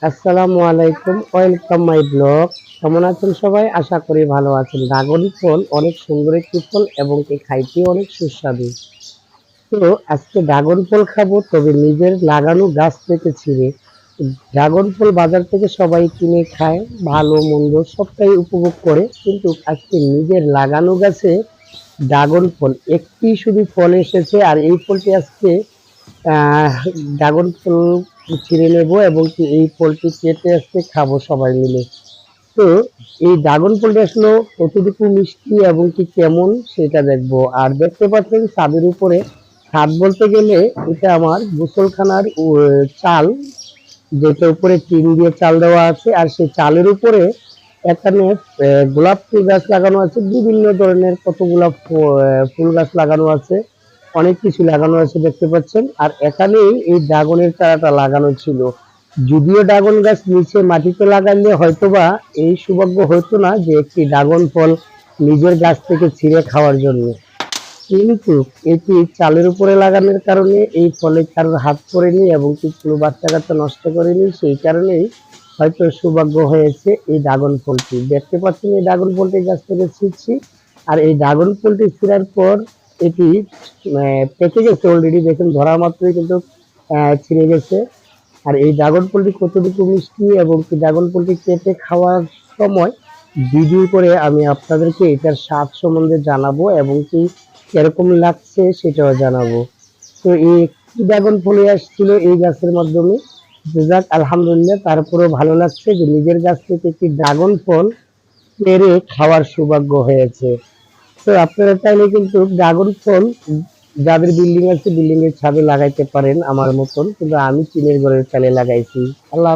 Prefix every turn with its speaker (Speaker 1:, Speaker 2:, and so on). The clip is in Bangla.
Speaker 1: আসসালামু আলাইকুম, ওয়েলকাম মাই ব্লগ। কেমন আছেন সবাই? আশা করি ভালো আছেন। ড্রাগন ফল অনেক সুন্দর একটি ফল এবং খাইতে অনেক সুস্বাদু। তো আজকে ড্রাগন ফল খাবো, তবে নিজের লাগানো গাছ থেকে ছিঁড়ে। ড্রাগন ফল বাজার থেকে সবাই কিনে খায়, ভালো মন্দ সবটাই উপভোগ করে, কিন্তু আজকে নিজের লাগানো গাছে ড্রাগন ফল একটি শুধু ফল এসেছে, আর এই ফলটি আজকে আহ ড্রাগন ফল ছিঁড়ে নেবো এবং এই ফলটি কেটে আজকে খাবো সবাই মিলে। তো এই ড্রাগন ফলটা আসলে কতটুকু মিষ্টি এবং কেমন সেটা দেখবো। আর দেখতে পাচ্ছেন ছাদের উপরে, ছাদ বলতে গেলে এটা আমার গোসলখানার চাল, যেটা উপরে টিন দিয়ে চাল দেওয়া আছে, আর সেই চালের উপরে এখানে গোলাপ ফুল গাছ লাগানো আছে, বিভিন্ন ধরনের কতগুলা ফুল গাছ লাগানো আছে, অনেক কিছু লাগানো আছে দেখতে পাচ্ছেন। আর এখানেই এই ড্রাগনের চারাটা লাগানো ছিল। যদিও ড্রাগন গাছ নিচে মাটিতে লাগালে হয়তোবা এই সৌভাগ্য হতো না যে একটি ড্রাগন ফল নিজের গাছ থেকে ছিঁড়ে খাওয়ার জন্য, কিন্তু এটি চালের উপরে লাগানোর কারণে এই ফলে কারোর হাত পড়েনি এবং কোনো বাচ্চা কাচ্চা নষ্ট করেনি, সেই কারণেই হয়তো সৌভাগ্য হয়েছে এই ড্রাগন ফলটি। দেখতে পাচ্ছেন এই ড্রাগন ফলটি গাছ থেকে ছিঁড়ছি, আর এই ড্রাগন ফলটি ছিঁড়ার পর এটি পেকে গেছে অলরেডি, দেখুন ধরা মাত্রই কিন্তু ছিঁড়ে গেছে। আর এই ড্রাগন ফলটি কতটুকু মিষ্টি এবং ড্রাগন ফলটি কেটে খাওয়ার সময় ভিডিও করে আমি আপনাদেরকে এটার স্বাদ সম্বন্ধে জানাবো এবং কিরকম লাগছে সেটাও জানাবো। তো এই একটি ড্রাগন ফলে আসছিল এই গাছের মাধ্যমে, যাক আলহামদুলিল্লাহ, তারপরেও ভালো লাগছে যে নিজের গাছ থেকে একটি ড্রাগন ফল পেরে খাওয়ার সৌভাগ্য হয়েছে। তো আপনারা চাইলে কিন্তু ড্রাগন ফল যাদের বিল্ডিং আছে বিল্ডিং এর ছাদে লাগাইতে পারেন আমার মতন, কিন্তু আমি টিনের ঘরের চালে লাগাইছি। আল্লাহ